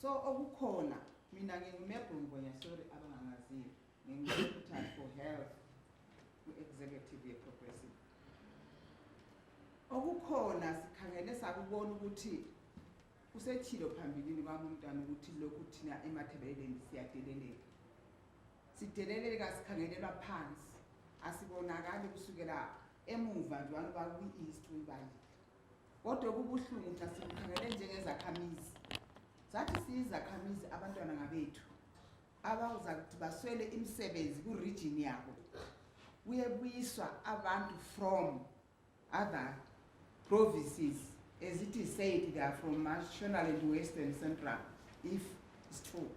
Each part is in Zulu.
So okukhona mina ngingumebhungonya sorry abangangaziyo ngingumthathu for health ku-executive ye-progressive. Okukhona sikhangele sakubona ukuthi usethilo phambilini kwami umntwana ukuthi lokhu thina eMatabeleland siyadeleleka. Sideleleka sikhangelelwa phansi. Asibonakali kusukela emuva nje abantu bakwi-history bali. Kodwa kubuhlungu mhla sikhangele njengezakhamizi. Sathi siyizakhamizi abantwana ngabethu abawuza ukuthi baswele imisebenzi ku-region yabo. Kuyebuyiswa abantu from other provinces, as it is said, they are from National and Western Central, if it's true.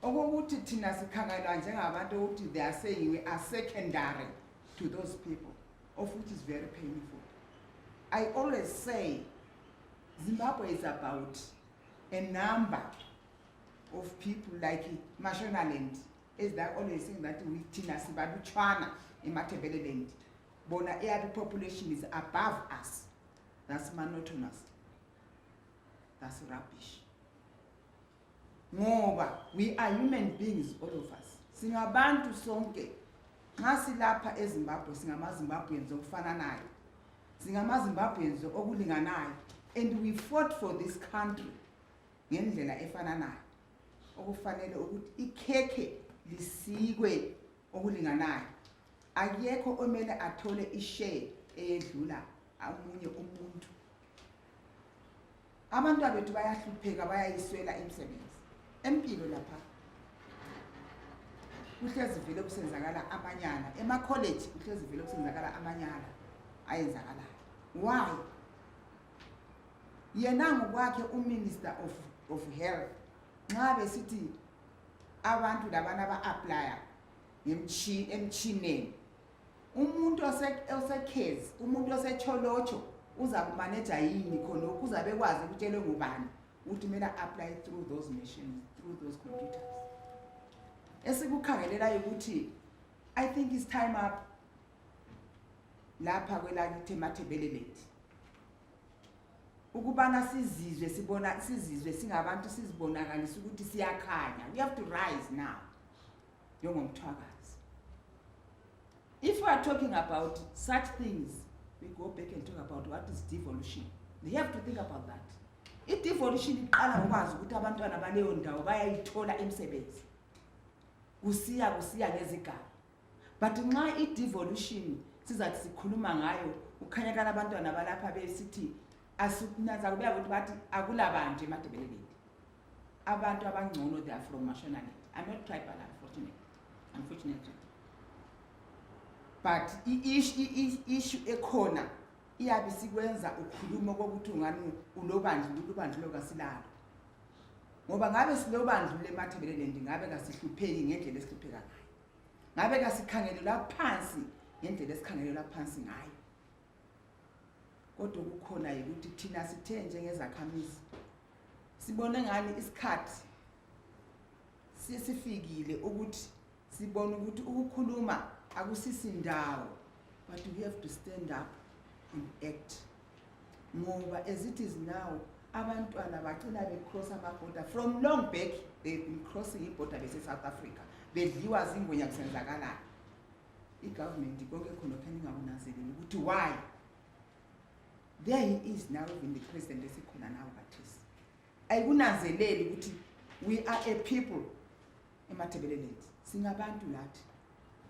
Okokuthi thina sikhangelwa njengabantu ukuthi they are saying we are secondary to those people, of which is very painful. I always say Zimbabwe is about a number of people like Matabeleland, as they are always saying that we thina sibaluchwana in Matabeleland. Bona the population is above us. That's monotonous. That's rubbish. Ngoba we are human beings, all of us. Singabantu sonke. Ngasilapha eZimbabwe singamaZimbabweans okufananayo. SingamaZimbabweans okulinganayo. And we fought for this country ngendlela efananayo. Okufanele ukuthi ikhekhe lisikwe okulinganayo. Akekho omele athole ishare eyedlula amunye umuntu. Abantu abethu bayahlupheka bayayiswela imisebenzi. Empilo lapha kuhlezi vele kusenzakala amanyana. Ema-college kuhlezi vele kusenzakala amanyana ayenzakalayo. Why? Yena ngokwakhe uMinister of Health nxa besithi abantu labana ba-applya emchineni. Umuntu osekhezi, umuntu osecholocho uzakumaneja yini khona ukuze bekwazi ukutshelwe ngubani ukuthi kumele apply through those machines, through those computers. Esikukhangelela ukuthi I think it's time up lapha kwelakithi eMatabeleland. Ukubana sizizwe singabantu sizibonakalisa ukuthi siyakhanya. We have to rise now. Yongomthwakazi. If we are talking about such things, we go back and talk about what is devolution. They have to think about that. If devolution iqala ngokwazi ukuthi abantwana baleyo ndawo bayayithola imisebenzi. Kusiya ngezigaba. But nxa i-devolution sizathi sikhuluma ngayo ukhanya kana abantwana balapha besithi asikunaza kubuya ukuthi bathi akulabantu eMatabeleland. Abantu abangcono they are from Mashonaland. I'm not tribal, unfortunately. But issue ekhona iyabe sikwenza ukhuluma kokuthi ungani ulobandlu lokasilalo. Ngoba ngabe silobandlu leMatabeleland ngabe kasihlupheki ngendlela esihlupheka ngayo. Ngabe kasikhangelela phansi ngendlela esikhangelela phansi ngayo. Kodwa kukhona ukuthi thina sithe njengezakhamizi sibone ngani isikhathi sifikile ukuthi sibone ukuthi ukukhuluma akusisindawo, but we have to stand up and act. Ngoba as it is now, abantwana bacina becross ama-border from long back. They've been crossing i-border bese South Africa. Bedliwa zingwenya kusenzakalayo. I-government konke khona khani ngabonanzeleli ukuthi why? There he is now, even the president esikhona nawo kathesi. Ayikunanzeleli ukuthi we are a people eMatabeleland. Singabantu lathi.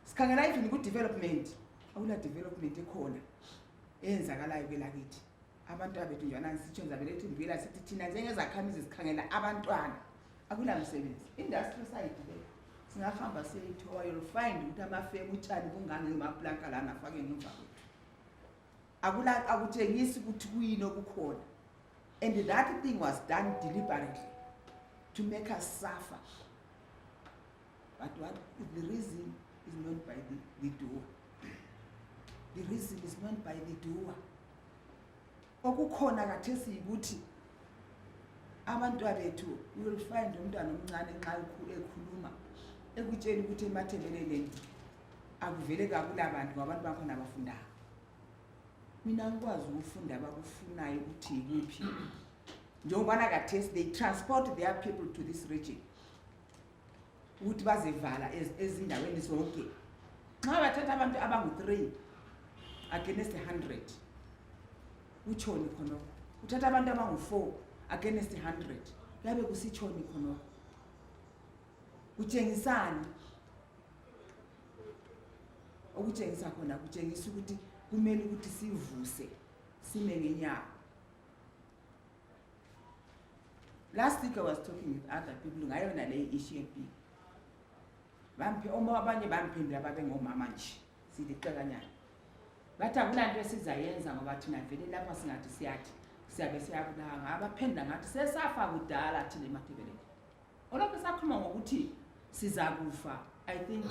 Sikhangela even ku-development. Akula development ekhona eyenzakalayo kwelakithi. Abantu abethu nje sitsho nzabelethi ngivela sithi thina njengezakhamizi sikhangela abantwana. Akula msebenzi. Industry side le. Singahamba siyithowa, you'll find ukuthi amafemu utshani kungane ngemaplanka lana afake ngemva kwethu. Akutshengisi ukuthi kuyini okukhona. And that thing was done deliberately to make us suffer. But what the reason is not by the doer. The reason is not by the doer. Okukhona kathesi ukuthi abantu abethu, you will find umntwana omncane nxa ekhuluma ekutshela ukuthi eMatabeleland akuvele kakulabantu ngabantu bakhona abafundayo. Mina ngikwazi ukufunda abakufunayo ukuthi yikuphi. njengobana kathesi they transport their people to this region ukuthi bazevala ezindaweni zonke. Nxa bathatha abantu abangu-3 against 100 utshoni khonokho, uthatha abantu abangu-4 against 100 kuyabe kusitshoni khonokho. Kutshengisani? Okutshengisa khona kutshengisa ukuthi kumele ukuthi sivuse sime ngenyawo. Last week I was talking with other people ngayona le issue yepi. Abanye bamphendula babe ngomama nje sidiqekanyana. Bathi akulanto esizayenza ngoba thina vele lapha singathi siyabe siyabulanga. Abaphendula ngathi sesafa kudala thina eMatabeleland. Olokho sakhuluma ngokuthi sizakufa. I think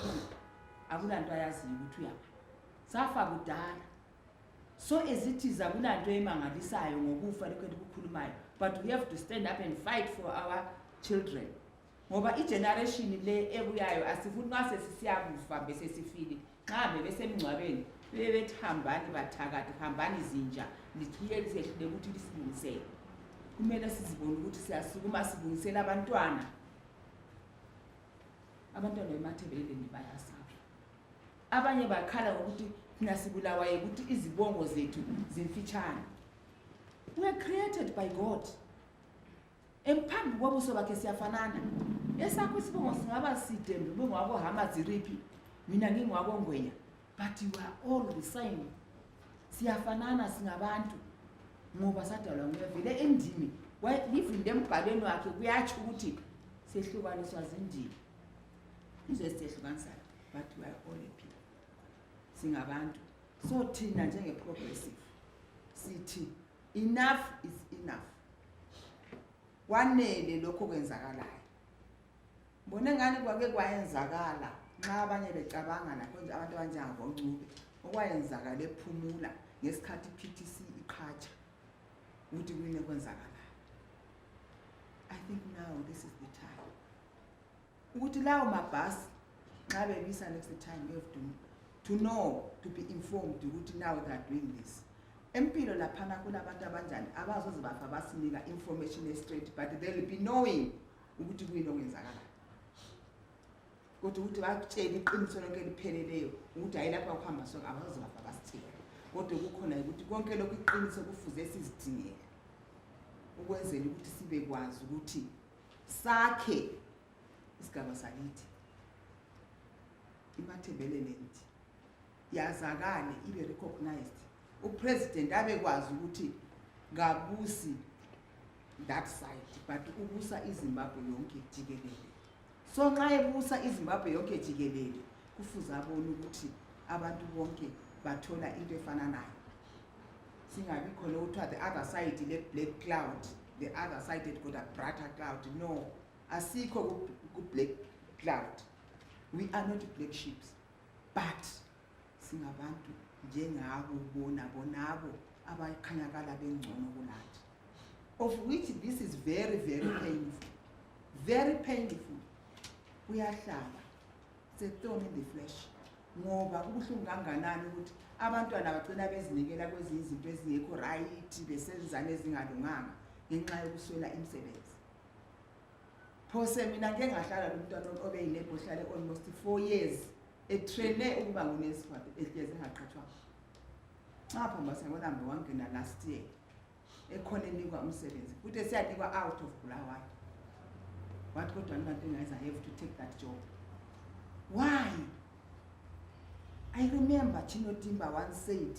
akulanto ayaziyo ukuthi uyaphi. Safa kudala. So ezithiza kulanto emangalisayo ngokufa lokho kukhulumayo. But we have to stand up and fight for our children. Ngoba igeneration le ebuyayo asifuni ngase sisiyakufa bese sifile. Nxa bebesemngcwabeni bebethi hambani bathakathi, hambani izinja likhiyele sehlule ukuthi lisilungisele. Kumele sizibone ukuthi siyasukuma silungisela abantwana. Abantwana beMatabeleland bayasafa. Abanye bakhala ukuthi thina sibulawayo ukuthi izibongo zethu zimfitshane. We are created by God. Emphambi kwabuso bakhe siyafanana. Esakho isibongo singaba side mbongo wabo hama ziriphi. Mina ngingwabo ngwenya. But you are all the same. Siyafanana singabantu. Ngoba sadalwa ngevele endimi. Livile embhalweni wakhe kuyatsho ukuthi sehlukaniswa zindimi. Izo sehlukanisa. But we are all people. Singabantu. So thina njenge progressive. Sithi enough is enough. Wanele lokho kwenzakalayo. Mbone ngani kwake kwayenzakala nxa abanye becabanga lapho nje abantu abanjengaboNcube okwayenzakala ephumula ngesikhathi PTC iqhatsha ukuthi kuyini kwenzakala. I think now this is the time. Ukuthi lawo mabhasi nxa bebisa next time you have to know, to be informed ukuthi now they are doing this. Empilo laphana kunabantu abanjani abazoze bafa basinika information straight, but they will be knowing ukuthi kuyini okwenzakala. Kodwa ukuthi bakutshela iqiniso lonke lipheleleyo ukuthi hayi lapha ukuhamba sonke abazoze bafa basithela. Kodwa kukhona ukuthi konke lokhu iqiniso kufuze sizidingele ukwenzela ukuthi sibe kwazi ukuthi sakhe isigaba sakithi iMatabeleland yazakale ibe recognized. Upresident abekwazi ukuthi ngabusi that side, but ubusa iZimbabwe yonke jikelele. So nxa ebusa iZimbabwe yonke jikelele kufuze abone ukuthi abantu bonke bathola into efana nayo. Singabi khona ukuthi the other side le black cloud, the other side it got a brighter cloud. No, asikho ku black cloud. We are not black sheep, but singabantu njengabo bonabo abakhanyakala bengcono kulathi, of which this is very painful, very painful. Kuyahlaba, it's a thorn in the flesh. Ngoba kubuhlungu kanganani ukuthi abantwana bagcina bezinikela kwezinye izinto ezingekho right, besenzana ezingalunganga ngenxa yokuswela imisebenzi. Phose mina ngeke ngahlala nomntwana obe yinebo hlale almost 4 years etraine ukuba ngunesi ehleze ngaqhathwa. Ngapha mbasabona mbe wangena last year ekhona enikwa umsebenzi futhi siyanikwa out of Bulawayo. What kodwa nginanto engayenza, I have to take that job. Why? I remember Chino Timba once said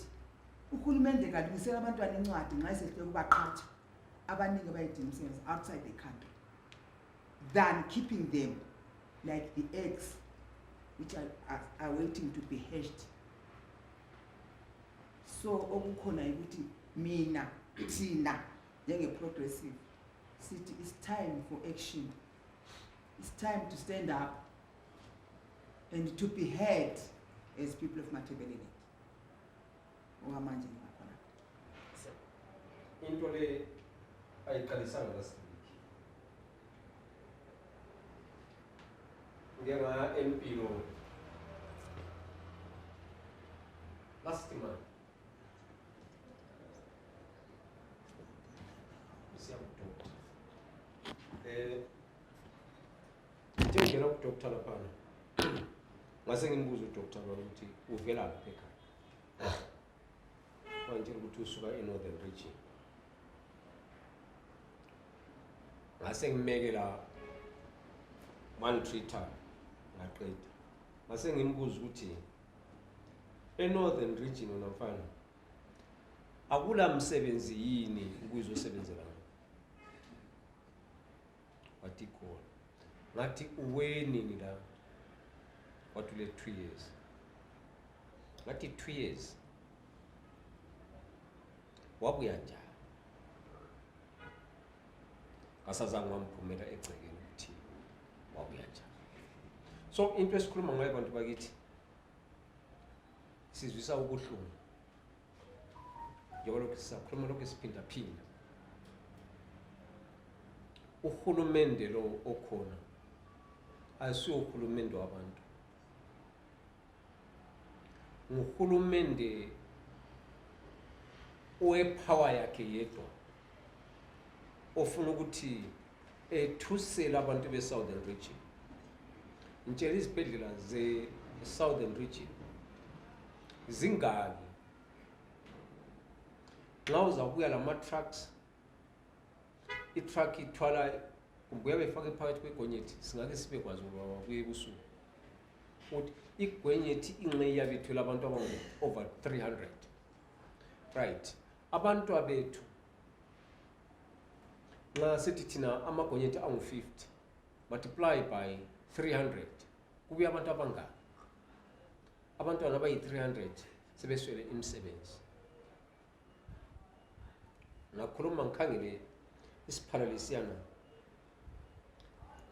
uhulumende kalungisela abantwana incwadi nxa sehle kubaqhatsha abaningi bayidinga umsebenzi outside the country than keeping them like the eggs which are waiting to be hatched. So okukhona ukuthi mina thina njenge progressive city, it's time for action. It's time to stand up and to be heard as people of Matabeleland. Okamanje ngakhona. Into le ayiqalisanga last week. Ngena empilo last month. Siyamthola. Ngingena ku-doctor laphana ngase ngimbuza udoktor ukuthi uvela lapha ekhaya wangitshela ukuthi usuka e-northern region ngase ngimekela one treater ngaqeda ngase ngimbuza ukuthi e-northern region wena mfana akula msebenzi yini ukuzosebenzela wathi khona ngathi uwenini la watule 2 years ngathi 2 years wabuya njani ngasazange wamphumela egcekeni ukuthi wabuya njani. So into esikhuluma ngayo abantu bakithi sizwisa ubuhlungu njengoba lokhu sisakhuluma lokhu siphinda phinda. Uhulumende lo okhona asiyo uhulumende wabantu, nguhulumende owepower yakhe yedwa ofuna ukuthi ethusele abantu be-southern region. Ngitshela izibhedlela ze-southern region zingaki nxa uzakuya lama-trucks, i-truck ithwala kumbe uyabefaka phakathi kwegwenyethi singake sibe kwazi ukuba kuye kusuku ukuthi igwenyethi inxe yabethwela abantu over 300, right? Abantu abethu nxa sithi thina amagwenyethi angu-50 multiply by 300 kubuya abantu abangaki? Abantwana abayi-300 sebeswele imisebenzi. Ngakhuluma ngikhangele isiphala lesiyana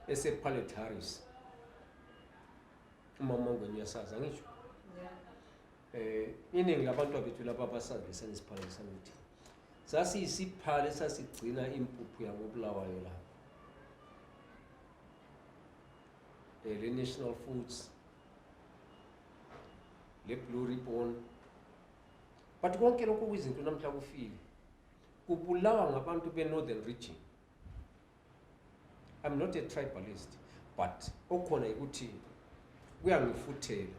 ese-Pallet Harris umama ngweni uyasazi angisho iningi labantu abethu laba abasazi lesana isiphala lesana ukuthi sasiyisiphala esasigcina impuphu yabo Bulawayo lapha le National Foods le Blue Ribbon, but konke lokho kuyizinto namhla kufile kubulawa ngabantu be-northern region. I'm not a tribalist, but okhona ukuthi kuyangifuthela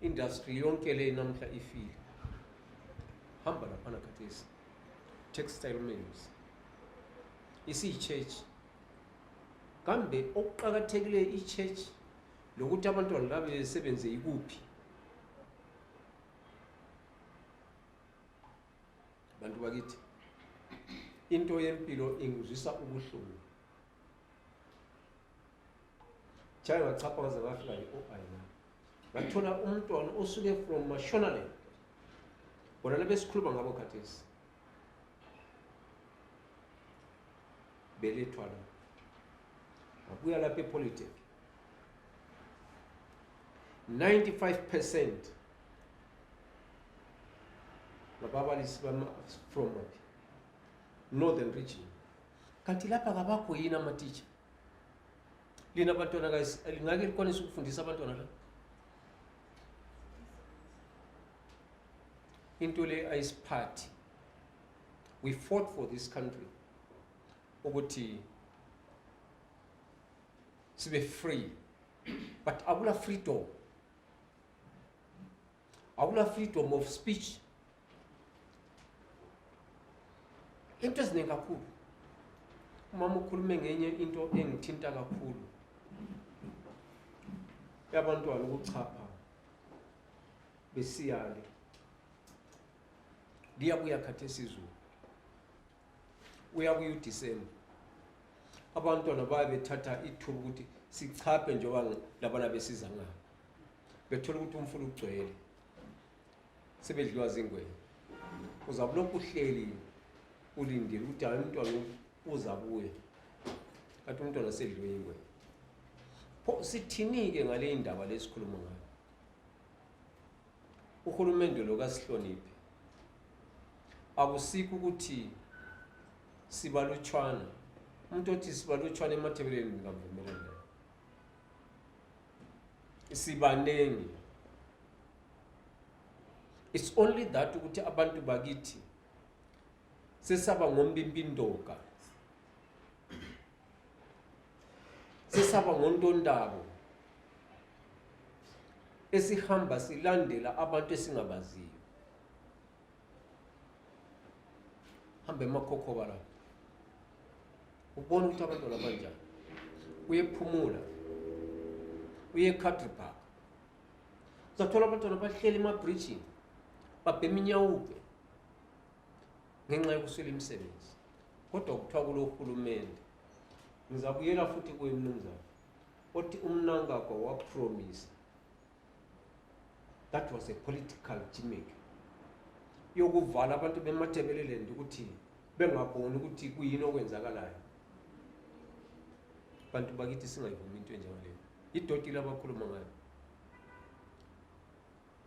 industry yonke le namhla ifile. Hamba laphana khathesi textile mills isi-church kambe okuqakathekile i-church lokuthi abantwana laba besebenze ikuphi. Bantu bakithi into yempilo ingizwisa ubuhlungu. Chaya ngachapha ngaze ngafika e-OINA ngathola umntwana osuke from Mashonaland bona labesikhuluma ngabo khathesi belethwa la abuya lapha ePolytech 95% ngababalisi from northern region. Kanti lapha kabakho yini ama-teacher? Lina abantwana guys lingake likwanisa ukufundisa abantwana la? Into le ayisiphathi. We fought for this country ukuthi sibe free, but akula freedom. Akula freedom of speech. Into eziningi kakhulu. Umama ukhulume ngenye into engithinta kakhulu. Yabantwana ukuchapha besiyale liyabuya khathesi izulu uyabuya uDisemba abantwana bayabethatha ithuba ukuthi sichaphe njengoba labana besiza ngayo bethola ukuthi umfula ugcwele sebedliwa zingwenya. Uzabulokhu uhleli ulindile ukuthi hayi umntwana uzabuye kanti umntwana sedliwe ingwenya. Pho sithini-ke ngale indaba lesikhuluma ngayo? Uhulumende lo kasihloniphe. Akusikho ukuthi sibalutshwana. Umuntu othi sibalutshwana eMatabeleland ngingavumelana. Sibanengi. It's only that ukuthi abantu bakithi sesaba ngombimbindoka sesaba ngontondabo esihamba silandela abantu esingabaziyo. Hambe emakhokhoba la ubona ukuthi abantwana banjani, uyephumula, uye country park, uzathola abantwana bahleli emabridgini babhema inyawupe ngenxa yokuswela imisebenzi. Kodwa kuthiwa kulo hulumende, ngizabuyela futhi kuye mnumzana, othi umnangagwa wapromise. That was a political gimmick yokuvala abantu beMatabeleland ukuthi bengaboni ukuthi kuyini okwenzakalayo. Bantu bakithi singayivumi into enjengaleyo. Idoti labakhuluma ngayo.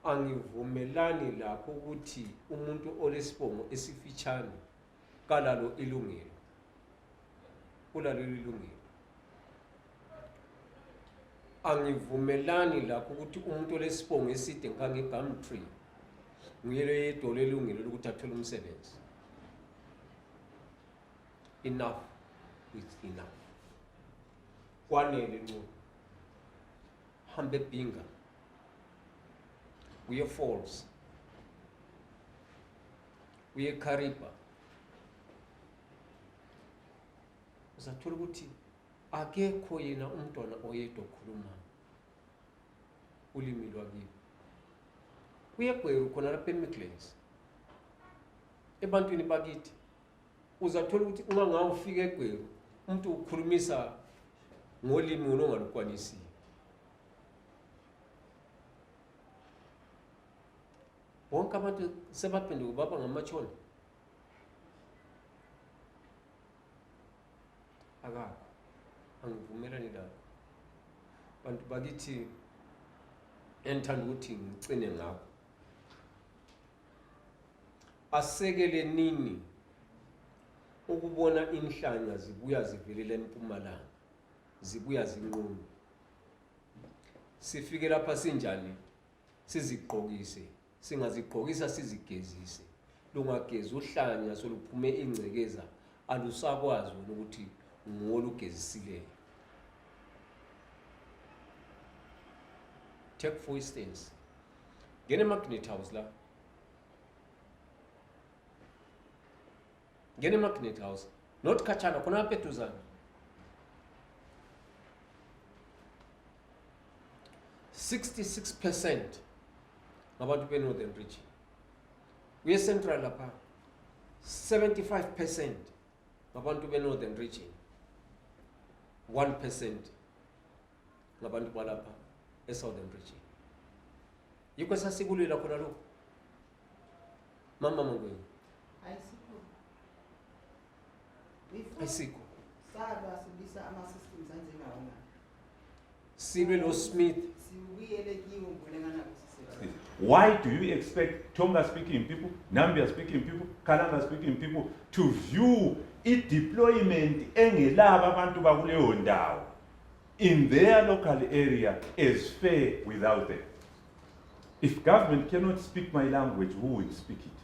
Angivumelani lapho ukuthi umuntu olesibongo esifitshane kalalo ilungelo. Kulalo ilungelo. Angivumelani lapho ukuthi umuntu olesibongo eside ngange Gumtree nguyelo yedolo elungelo lokuthi athole umsebenzi. Enough is enough. Kwanele nqo. Hambe Binga. Uye Falls. Uye Kariba. Uzathola ukuthi akekho yena umntwana oyedwa okhuluma ulimi lwakibo. Uyegweru khona lapha eMidlands. Ebantwini bakithi uzathola ukuthi uma ngawo ufika egweru umuntu ukhulumisa ngolimi ongalukwanisiyo. Wonke abantu sebaphenduka baba ngamachona. Akakho. Angivumelani lapho. Bantu bakithi enthanda ukuthi ngicine ngakho. Asekele nini ukubona inhlanya zibuya zivelela eMpumalanga, zibuya zinqunu. Sifike lapha sinjani sizigqokise, singazigqokisa sizigezise. Lungageza uhlanya soluphume ingcekeza alusakwazi ukuthi ngolugezisileyo. Take for instance, ngene Magnet House la. Ngene Magnet House, not Kachana, kuna petuzana. 66% ngabantu be Northern Region. We Central lapha 75% ngabantu be Northern Region. 1% ngabantu balapha eSouthern Region. Yiko sasikulela khona lo. Mama Mangweni. Ayisikho. Saba sibisa ama systems anjengawana. Sibe lo Smith. Siwuyele kiwo ngolengana kusise. Why do you expect Tonga speaking people, Nambia speaking people, Kalanga speaking people to view i-deployment engelaba abantu bakuleyo ndawo in their local area as fair without them? If government cannot speak my language, who will speak it?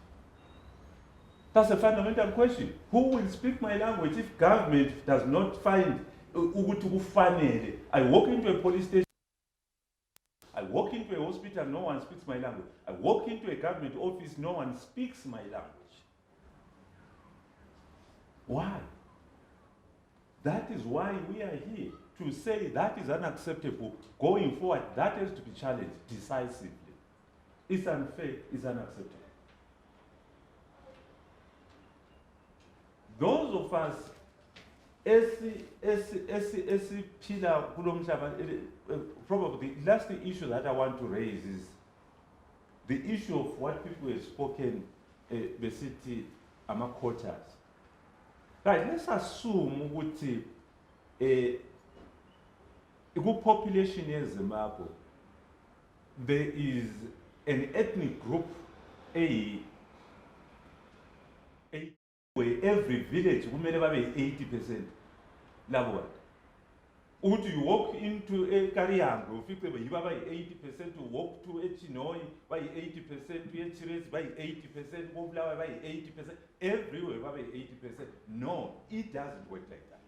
That's a fundamental question. Who will speak my language if government does not find ukuthi kufanele? I walk into a police station, I walk into a hospital, no one speaks my language. I walk into a government office, no one speaks my language. Why? That is why we are here, to say that is unacceptable. Going forward, that has to be challenged decisively. It's unfair, it's unacceptable. Those of us, probably the last issue that I want to raise is the issue of what people have spoken, basically, among quotas. Right, let's assume ukuthi population in Zimbabwe, there is an ethnic group, where every village will never be 80% labo. Would you walk into a Kariango, you by 80% to walk to a Chinoi, by 80% to a Chires, by 80%, Bulawayo by 80%, everywhere by 80%. No, it doesn't work like that.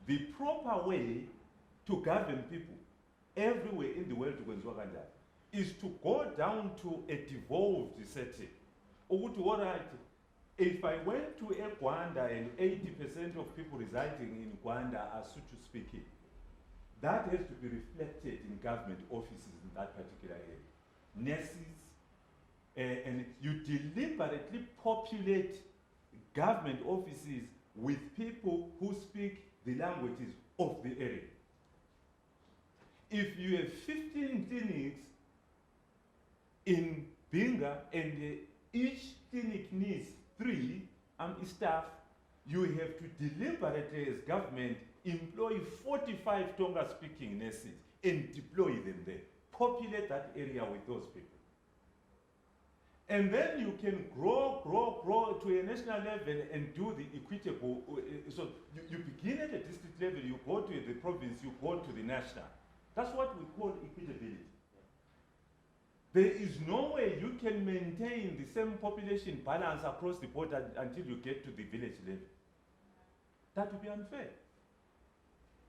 The proper way to govern people everywhere in the world is to go down to a devolved setting. Alright, if I went to Rwanda and 80% of people residing in Rwanda are Sotho speaking, that has to be reflected in government offices in that particular area. Nurses, and you deliberately populate government offices with people who speak the languages of the area. If you have 15 clinics in Binga and each clinic needs 3 staff, you have to deliberately as government employ 45 Tonga-speaking nurses and deploy them there. Populate that area with those people. And then you can grow to a national level and do the equitable. So you begin at the district level, you go to the province, you go to the national. That's what we call equitability. There is no way you can maintain the same population balance across the border until you get to the village level. That would be unfair.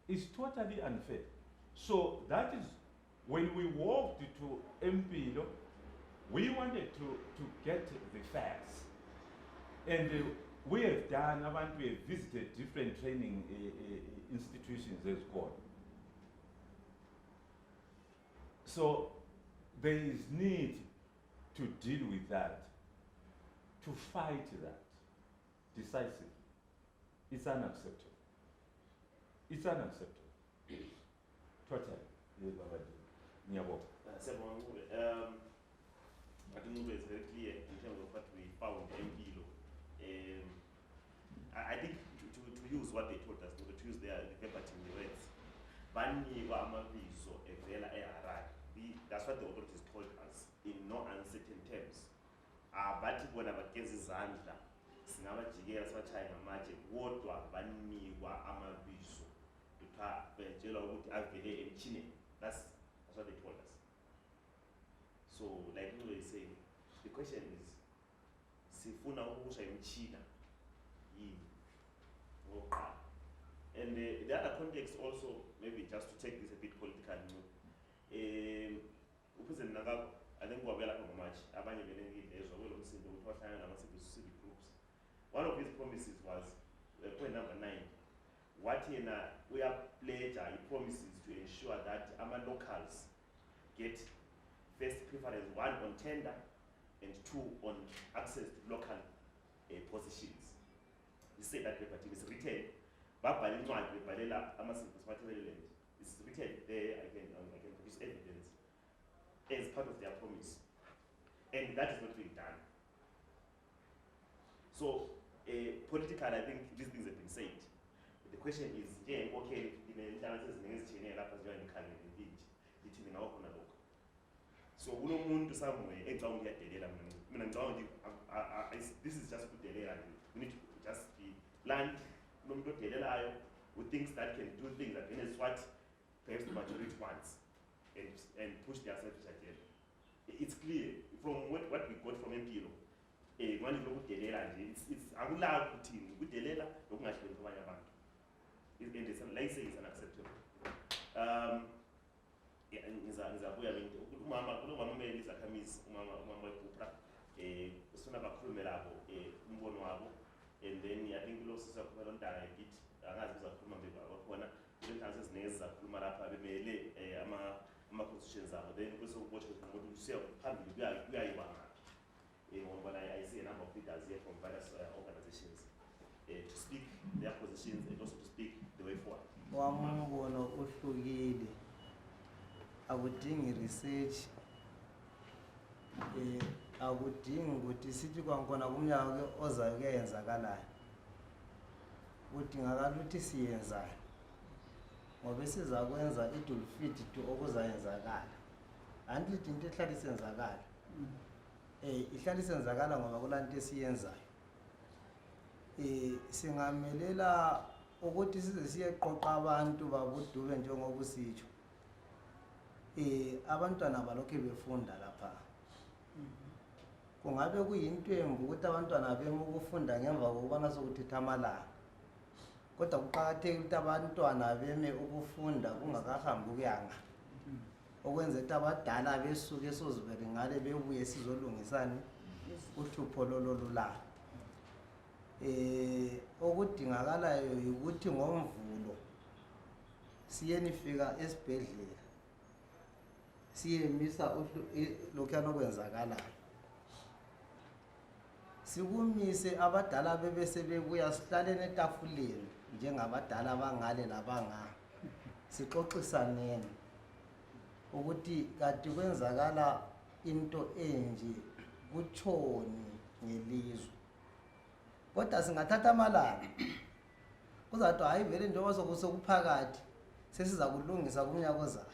It's totally unfair. So that is, when we walked to MP, we wanted to get the facts. And we have done, we have visited different training institutions as well. So there is need to deal with that, to fight that decisively. It's unacceptable. It's unacceptable. Totally. I think Ngube is very clear in terms of what we found in Kilo. I think to use what they told us, to use their verbatim words, Baniwa Amabizo Evela Harare. That's what the authorities told us in no uncertain terms. But when our case is under, Singaba Jigera Swachina Magic, Wodwa Baniwa Amabizo, Vejela would Avele and Chine. That's what they told us. So, like you were saying, the question is, Sifuna Usha in China, and the other context also, maybe just to take this a bit political, President Nagab, I think we're well much, Abanya Belengi, there's a will of civic groups. One of his promises was, point number 9, what we are pledged, he promises to ensure that our locals get first preference, 1 on tender and 2 on access to local positions. He said that paper is written. It's written there. I can produce evidence as part of their promise, and that is not being done. So, political, I think these things have been said. The question is, okay, so umuntu somewhere this is just kudelela. We need to just be land with things that can do things against what perhaps the majority wants and push their selfish agenda. It's clear from what we got from MPLO. It's allowed to kudelela lokungahloniphi abanye abantu. And it's like say it's unacceptable. Ngizabuya lento umama kumele izakhamisi umama weBPRA usifuna bakhulume labo umbono wabo, and then I think lo sisakhuluma lontanga ngithi angazi uzakhuluma bebakhona izinhlanzi eziningi ezizakhuluma lapha bemele ama positions abo, then bese ubothe ukuthi usiya phambili kuyayibanga ngoba I see a number of leaders here from various organizations to speak their positions and also to speak the way forward. Wambono uhlukile, akudingi research, akudingi ukuthi sithi kwakhona kumnyaka ke ozayo kuyenzakalayo, kudingakala ukuthi siyenzane ngoba sizakwenza it will fit to okuzayenzakala. Anti into ehlala isenzakala ihlala isenzakala ngoba kulanto esiyenzayo. Singamelela ukuthi size siyeqoqa abantu babudube njengoba usitsho. Abantwana balokho befunda lapha. Kungabe kuyinto embi ukuthi abantwana beme ukufunda ngemva kokubana sokuthetha amalanga. kodwa kuqakathekile ukuthi abantwana beme ukufunda kungakahambi ukuyanga okwenza ukuthi abadala besuke esozivele ngale bebuye sizolungisani uhlupho lolo lulayo. Okudingakalayo ukuthi ngoMvulo siyenifika esibhedlela siyemisa lokhuyana okwenzakalayo, sikumise abadala bebese bebuya sihlalene etafuleni njengabadala abangale labanga sixoxisaneni ukuthi kanti kwenzakala into enje kutshoni ngelizwe. Kodwa singathatha amalanga kuzathi hayi vele njengoba sokuphakathi sesiza kulungisa kumnyaka ozayo.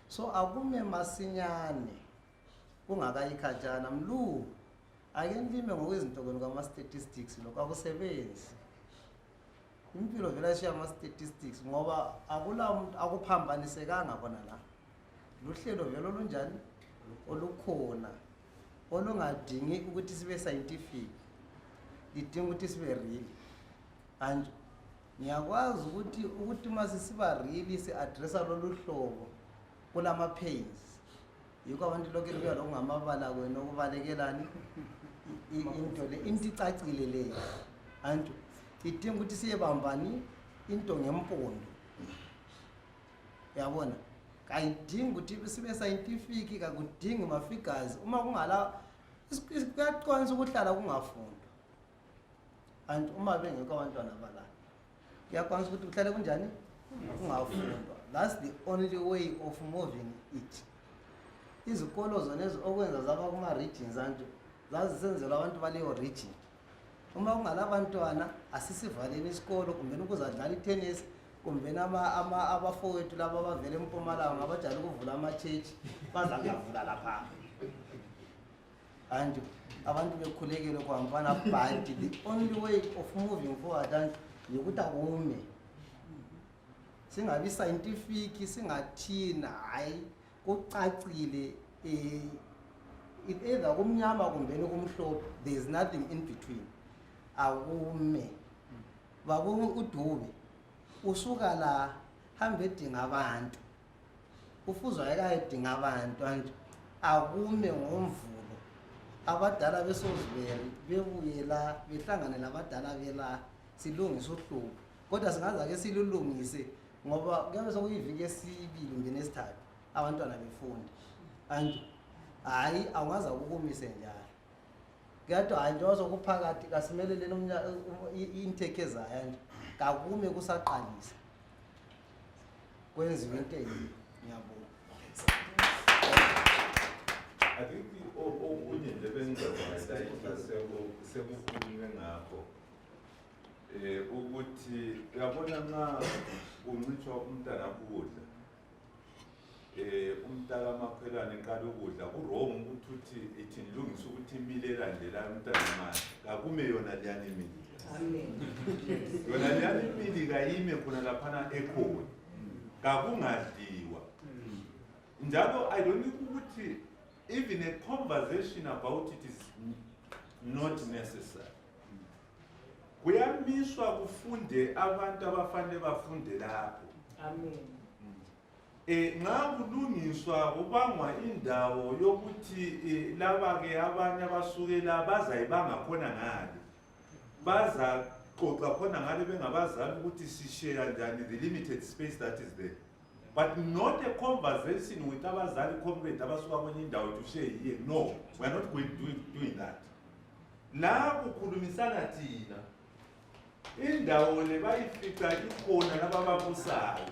So akume masinyane kungakayikhatshana mlu ake ndime ngokwezintokweni kwama-statistics lokho akusebenzi. Impilo vele ashiya ama-statistics ngoba akula muntu akuphambanisekanga khona la. Luhlelo vele olunjani olukhona olungadingi ukuthi sibe scientific, lidinga ukuthi sibe real. And ngiyakwazi ukuthi masisiba real si-addressa lolu hlobo kulama pains yikho abantu lokho kuya lokungamabala kwena okubalekelani into le into icacile leyo. And idinga ukuthi siyebambani into ngempondo, yabona, kayidingi ukuthi sibe scientific, kakudingi ma-figures. Uma kungala kuyaqonisa ukuhlala kungafundwa. And uma bengekho abantwana abala kuyaqonisa ukuthi kuhlale kunjani kungafundwa. That's the only way of moving it. Izikolo zona okwenza zaba kuma-regions antu zazisenzelwa abantu baleyo region. Uma kungala abantwana asisivaleni isikolo kumbe ukuzadlala i-tennis kumbe abafowethu laba abavela eMpumalanga abajala ukuvula ama-church baza kuyavula lapha. And abantu bekhulekile kuhambana but the only way of moving forward and yikuthi akume singabi scientific singathina hayi kucacile either kumnyama kumbe kumhlophe, there is nothing in between. Akume babonga uDube usuka la hambe edinga abantu ufuzwa ekayedinga abantu and akume ngoMvulo abadala besoziveri bebuye la behlangane labadala bela silungisa uhlupho. Kodwa singaza ke silulungise ngoba kuyabe sokuyiviki esibili ngene esithathu abantwana befunda and hayi awungaza ukumise njalo. Kuyadwa hayi njengoba sokuphakathi kasimelele intake ezayo and kakume kusaqalisa kwenziwe into eyi. Ngiyabonga. I think okunye nje bengizakwenza sekukhulunywe ngakho ukuthi uyabona nxa kuncitshwa umntana ukudla umntaka makhelwane nkala ukudla kurong ukuthi ithi nilungise ukuthi imile elandelayo umntana manje kakume yona liyani imili. Yona liyani imili kayime khona laphana ekhona kakungadliwa njalo. I don't think ukuthi even a conversation about it is not necessary. Kuyamiswa kufunde abantu abafanele bafunde lapho. Amen. Nxa kulungiswa kubangwa indawo yokuthi laba ke abanye abasuke la bazayibanga khona ngale baza xoxa khona ngale bengabazali ukuthi sishare njani the limited space that is there, but not a conversation with abazali comrade abasuka kwenye indawo to share here. No, we are not going to doing that. La kukhulumisana thina indawo le bayifica ikhona labababusayo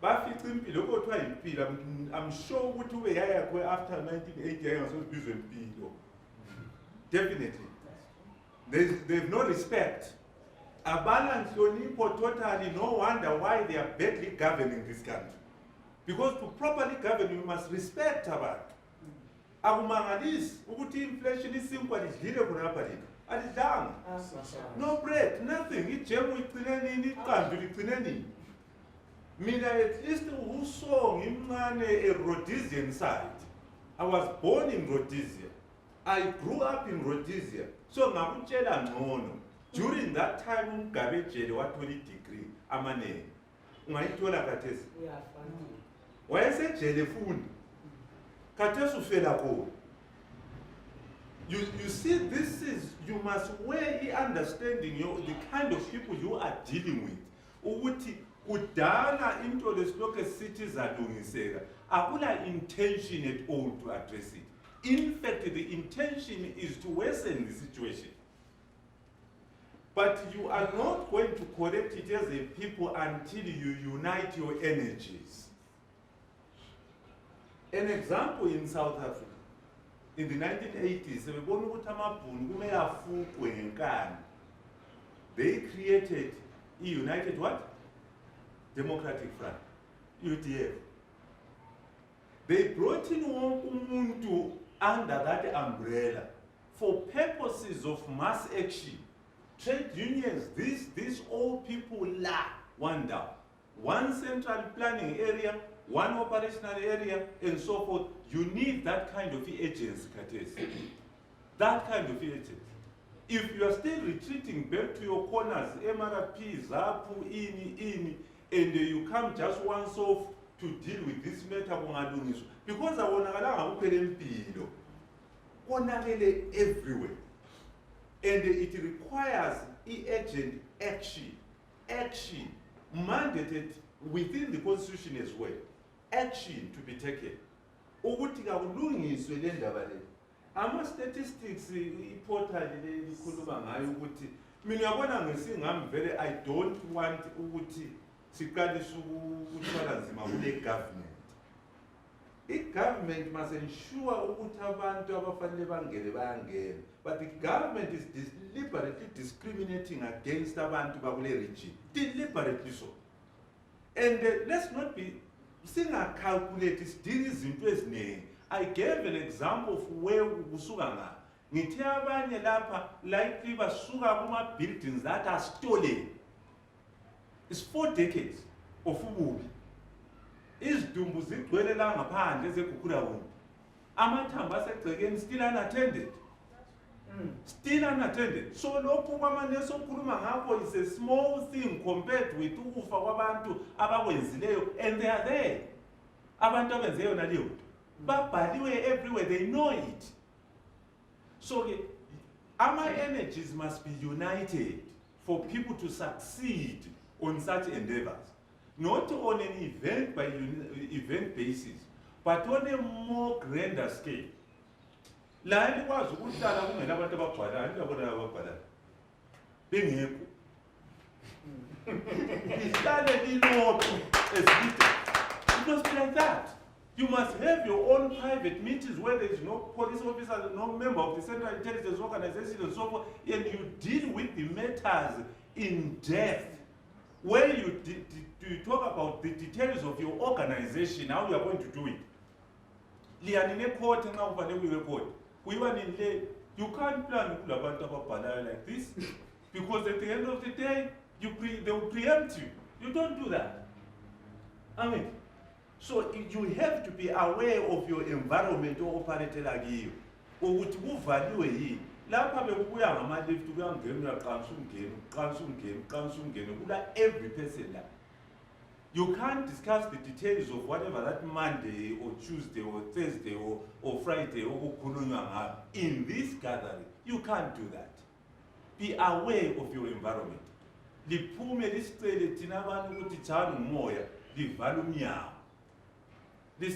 bafica impilo kodwa impilo. I'm sure ukuthi ube yaya kwe after 1980 yayengasozibizwe impilo. Definitely there's no respect. Abala nhlonipho totally. No wonder why they are badly governing this country, because to properly govern we must respect abantu. Akumangalisi ukuthi inflation isinkwa lidlile kunapha lina alidlanga. No bread, nothing. Ijemu igcine nini, iqandu ligcine nini. Mina at least uso ngimncane e-Rhodesian side. I was born in Rhodesia. I grew up in Rhodesia. So ngakutshela ngcono During that time, umgabejele wathola i-degree amanene. Ungayithola khathesi. Wayesejele fundi. Khathesi ufela khona. You see, this is, you must weigh understanding the kind of people you are dealing with. Ukuthi kudala into lesilokhu sithi zalungiseka. Akula intention at all to address it. In fact, the intention is to worsen the situation. But you are not going to correct it as a people until you unite your energies. An example in South Africa, in the 1980s, they created a United what? Democratic Front, UDF. They brought in Umuntu under that umbrella for purposes of mass action. Trade unions, these all people lack one down. One central planning area, one operational area, and so forth. You need that kind of agency, Katesi. That kind of agency. If you are still retreating back to your corners, MRP, ZAPU, INI, and you come just once off to deal with this matter, because I want to everywhere. And it requires urgent action mandated within the constitution as well. Action to be taken. Ukuthi kakulungiswe le ndaba le. Ama statistics iportal le likhuluma ngayo ukuthi mina uyabona ngesingami vele I don't want ukuthi siqalise ukuthwala nzima kule government. I-government must ensure ukuthi abantu abafanele bangene bayangena. But the government is deliberately discriminating against abantu bakule region. Deliberately so. And let's not be calculate sidinga izinto eziningi. I gave an example of where kusuka nga. Ngithi abanye lapha likely basuka kuma buildings that are stolen. It's 4 decades of ububi. Izidumbu zigcwele la ngaphandle ezekhukhula wonke. Amathambo asegcekeni still unattended. Still unattended. So lokhu kwamanje sokhuluma ngakho is a small thing compared with ukufa kwabantu abakwenzileyo, and they are there. Abantu abenzeyo naleyo babhaliwe everywhere, they know it. So our energies must be united for people to succeed on such endeavors, not on an event by event basis, but on a more grander scale. La likwazi ukuhlala kungena abantu ababhalayo, ngiyabona ababhalayo bengekho. Ihlale lilodwa esibide. It must be like that. You must have your own private meetings where there is no police officer, no member of the Central Intelligence Organization and so forth, and you deal with the matters in depth, where you talk about the details of your organization, how you are going to do it. Lianine court and now court. We were in late. You can't plan like this because at the end of the day, they will preempt you. You don't do that. I mean, so you have to be aware of your environment or operate like you. Or what you value. Every person there. You can't discuss the details of whatever that Monday or Tuesday or Thursday or Friday or in this gathering. You can't do that. Be aware of your environment. This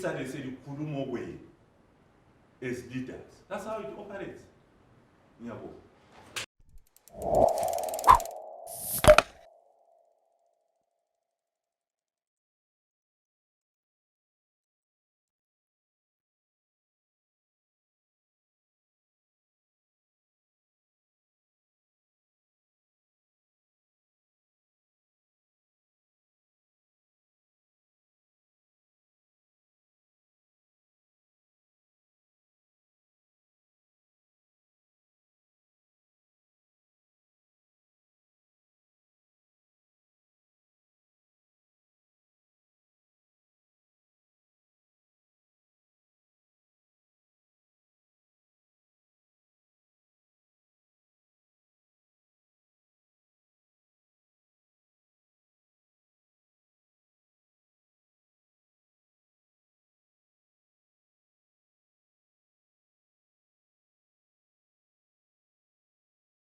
are they say the Kulumo way as leaders. That's how it operates.